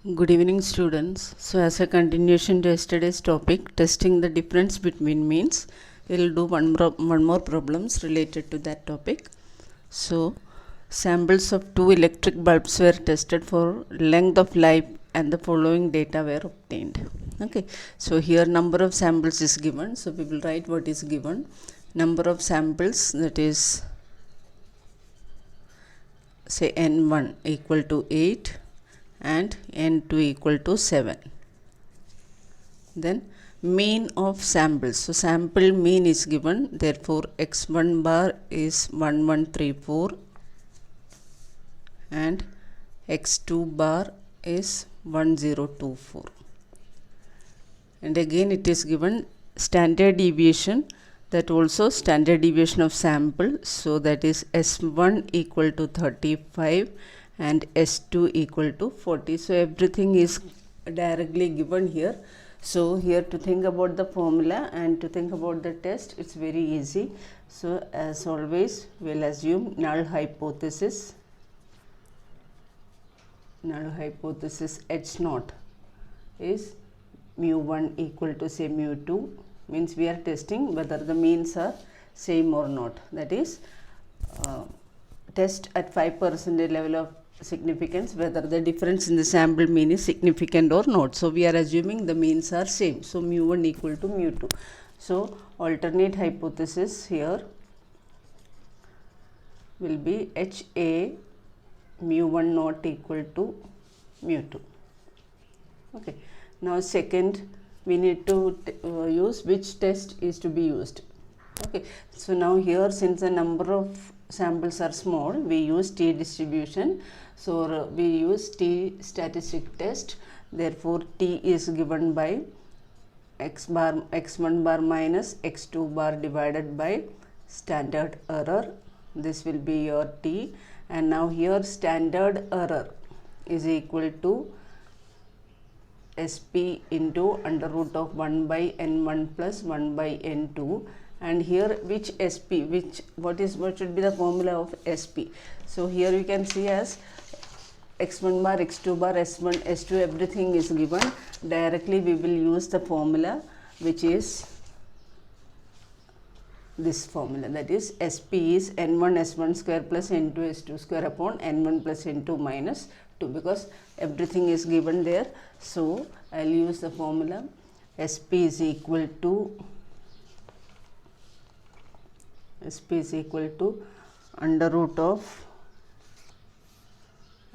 Good evening, students. So, as a continuation to yesterday's topic, testing the difference between means, we'll do one more problems related to that topic. So, samples of two electric bulbs were tested for length of life and the following data were obtained. Okay, so here number of samples is given. So, we will write what is given. Number of samples, that is say n1 equal to 8 and n2 equal to 7. Then mean of samples. So sample mean is given, therefore x1 bar is 1134 and x2 bar is 1024. And again it is given standard deviation, that also standard deviation of sample. So that is S1 equal to 35 and S2 equal to 40. So everything is directly given here. So here to think about the formula and to think about the test, it's very easy. So as always, we'll assume null hypothesis H naught is mu1 equal to say mu2, means we are testing whether the means are same or not. That is test at 5% level of significance whether the difference in the sample mean is significant or not. So we are assuming the means are same. So mu1 equal to mu2. So alternate hypothesis here will be HA mu1 not equal to mu2. Okay. Now second, we need to use which test is to be used. Okay. So now here, since the number of samples are small, we use t distribution. So we use t statistic test. Therefore t is given by x1 bar minus x2 bar divided by standard error. This will be your t. And now here standard error is equal to SP into under root of 1 by n1 plus 1 by n2. And here which SP, what should be the formula of SP? So here you can see as x1 bar, x2 bar, s1, s2, everything is given. Directly we will use the formula, which is this formula, that is SP is n1 s1 square plus n2 s2 square upon n1 plus n2 minus 2, because everything is given there. So I'll use the formula SP is equal to under root of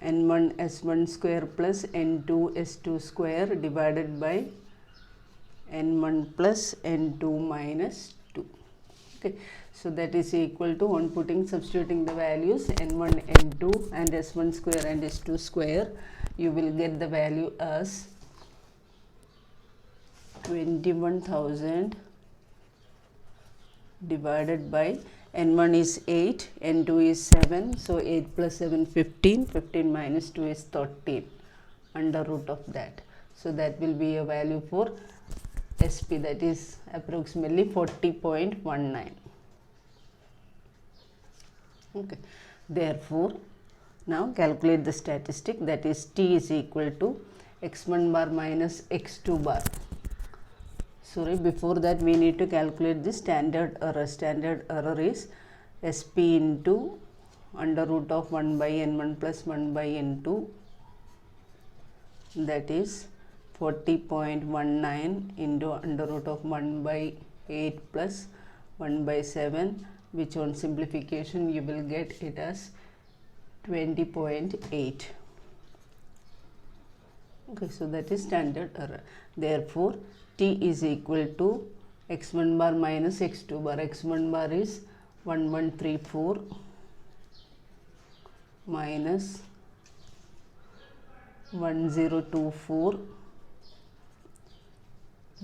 n1 s1 square plus n2 s2 square divided by n1 plus n2 minus 2. Okay. So that is equal to, on substituting the values n1, n2 and s1 square and s2 square, you will get the value as 21,000 divided by n1 is 8, n2 is 7, so 8 plus 7 15, 15 minus 2 is 13 under root of that. So that will be a value for SP, that is approximately 40.19. Okay. Therefore now calculate the statistic, that is t is equal to x1 bar minus x2 bar. Sorry, before that we need to calculate the standard error. Standard error is SP into under root of 1 by n1 plus 1 by n2, that is 40.19 into under root of 1 by 8 plus 1 by 7, which on simplification you will get it as 20.8. Okay, so that is standard error. Therefore t is equal to x1 bar minus x2 bar. X1 bar is 1134 minus 1024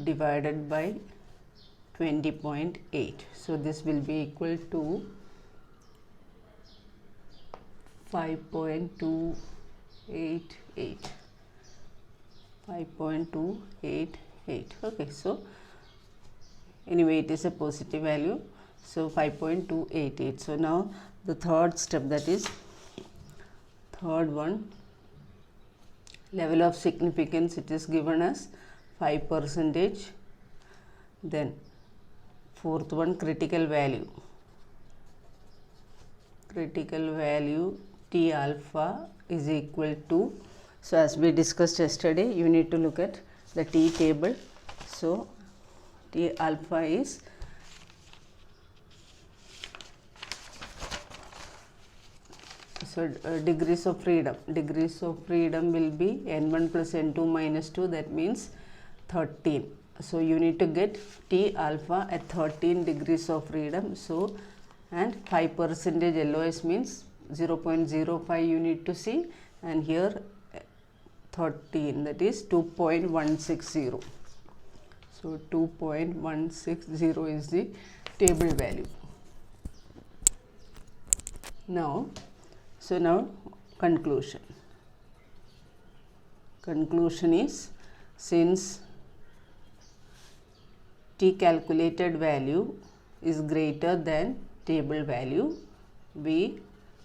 divided by 20.8. So this will be equal to 5.288. 5.288. Okay, so anyway it is a positive value, so 5.288. So now the third step, that is third one, Level of significance, it is given as 5%. Then fourth one, critical value. Critical value T alpha is equal to, so as we discussed yesterday, you need to look at the T table. So T alpha is degrees of freedom. Degrees of freedom will be n1 plus n2 minus 2, that means 13. So you need to get T alpha at 13 degrees of freedom. So and 5% LOS means 0.05 you need to see, and here 13, that is 2.160. So 2.160 is the table value. Now conclusion. Conclusion is, since T calculated value is greater than table value, we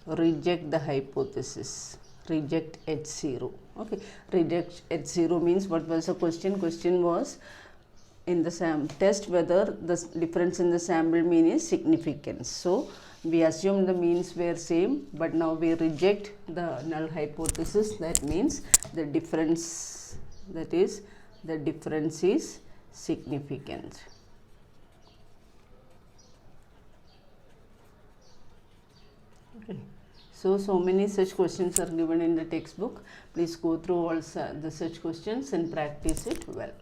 reject the hypothesis, reject H0. Okay, reject H0 means, what was the question? Question was in the test whether the difference in the sample mean is significant. So we assume the means were same, but now we reject the null hypothesis. That means the difference, that is the difference is significant. Okay. So many such questions are given in the textbook. Please go through all the such questions and practice it well.